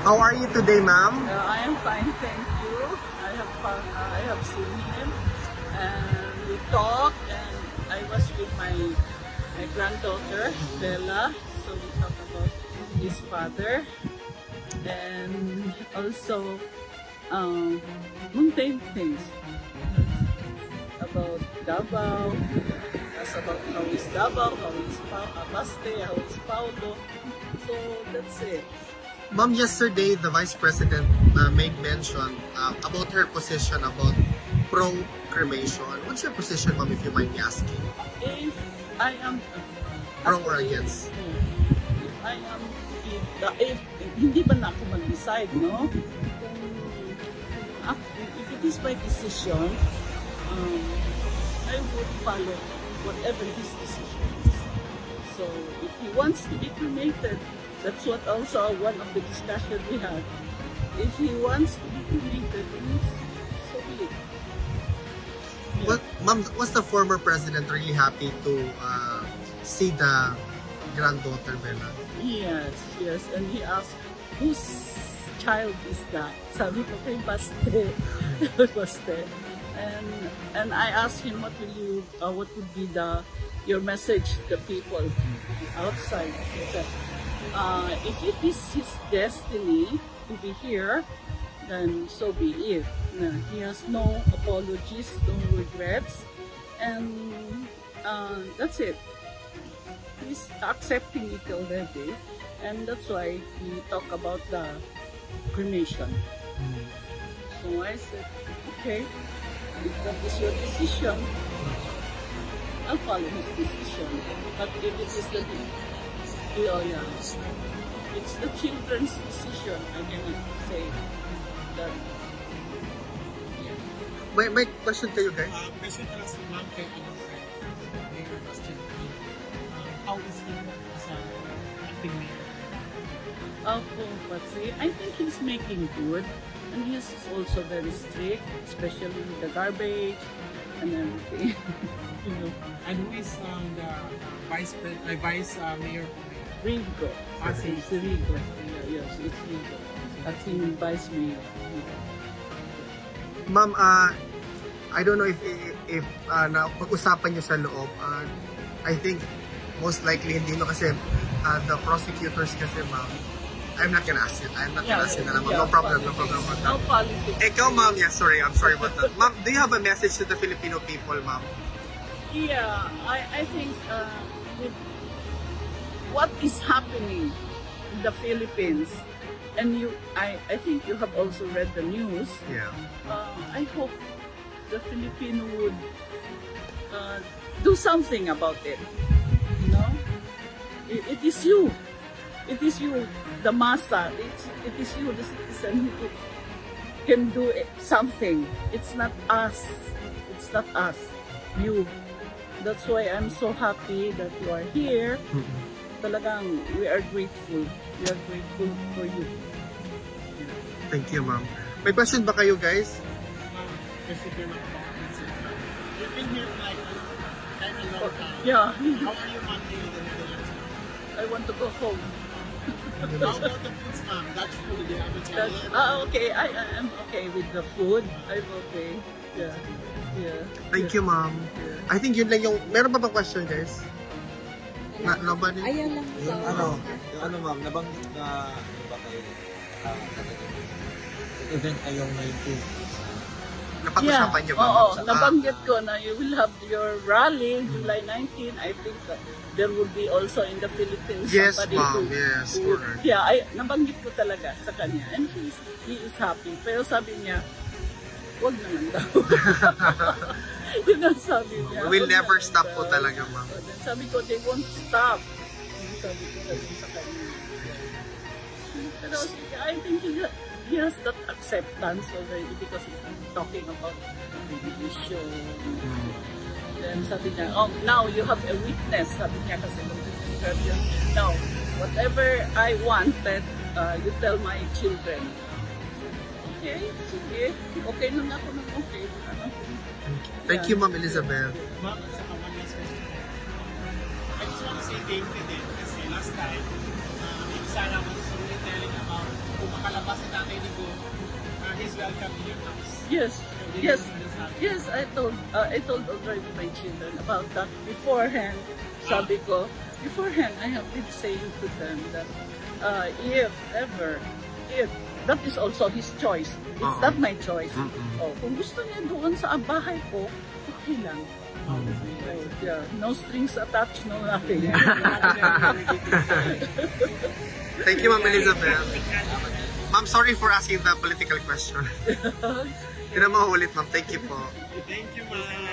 How are you today, ma'am? I am fine, thank you. I have seen him, and we talked, and I was with my granddaughter, Bella, so we talked about his father, and also mundane things about Davao. That's about how is Davao, how is Abaste, how is Paulo. So that's it. Ma'am, yesterday the Vice President made mention about her position about pro-cremation. What's your position, ma'am, if you mind me asking? If I am Pro or against? If I am, if hindi ba na ako mag-decide, no? If it is my decision, I would follow whatever his decision is. So if he wants to be cremated, that's what also one of the discussion we had. If he wants to be cremated, so be it. Yeah. What, ma'am, was the former president really happy to see the granddaughter, Bella? Yes, and he asked, whose child is that? Sabi ko kay Baste. Baste. And I asked him, what would be your message to the people outside? He said, if it is his destiny to be here, then so be it. He has no apologies, no regrets, and that's it. He's accepting it already, and that's why we talk about the cremation. So I said, okay, if that is your decision, I'll follow his decision. But if it is it's the children's decision, I cannot say that. Yeah. My question to you guys. Question na lang sa ma'am kay Mayor Bastian. How is he as an acting mayor? I think he's making good, and he's also very strict, especially with the garbage and everything. You know. And who is the vice mayor? Rigo. It's Rigo. Yes, it's Rigo. Acting vice mayor. Ma'am, I don't know if pag-usapan nyo sa loob, I think most likely hindi no kasi the prosecutors kasi, ma'am, I'm not gonna ask it. No problem. No politics. Ikaw, ma'am, I'm sorry about that. Ma'am, do you have a message to the Filipino people, ma'am? Yeah, I think with what is happening in the Philippines, and I think you have also read the news. Yeah. I hope the Filipino would do something about it. You know, it is you, the massa. It is you, the citizen, who can do something. It's not us. You. That's why I'm so happy that you are here. Talagang we are grateful. We are grateful for you. Thank you, ma'am. May question ba kayo, guys? You've been here like quite a long time. Yeah. How are you managing the Netherlands? I want to go home. How about the foods, ma'am? Dutch food, you have a challenge? Okay. I'm okay with the food. I'm okay. Yeah. Thank you, ma'am. Yeah. I think yun lang yung... Meron pa bang question, guys? Nobody? Ayan lang. Yung ano ma'am, nabanggit na ba kayo event ay yung 19? Napag-usapan niyo ba? Oo, nabanggit ko na you will have your rally July 19. I think that there will be also in the Philippines. Yes, somebody ma'am. Yes, correct. Yeah, nabanggit ko talaga sa kanya. And he is happy. Pero sabi niya, wag naman daw. Yun ang sabi niya. We'll never stop po talaga, ma'am. Sabi ko, they won't stop. Sabi ko sa kanya. Pero I think he has that acceptance already because he's talking about the issue. Then sabi niya, oh, now you have a witness. Sabi niya kasi interview. Now, whatever I wanted, you tell my children. Okay, sige. Okay lang ako ng okay. Thank you, Ma'am Elizabeth. Ma'am, sa one last question. I just want to say thank you din kasi last time, sana was really telling about kung makalap welcome in your house. Yes, So, yes, they will decide. yes. I told already my children about that beforehand. Sabi ko, beforehand, I have been saying to them that if that is also his choice. It's not my choice. Oh, kung gusto niya doon sa bahay ko, okay lang. Oh, yeah. No strings attached, no nothing. Thank you, Ma'am Elizabeth. Ma'am, sorry for asking the political question. Hindi na maulit, ma'am. Thank you po. Thank you, ma'am.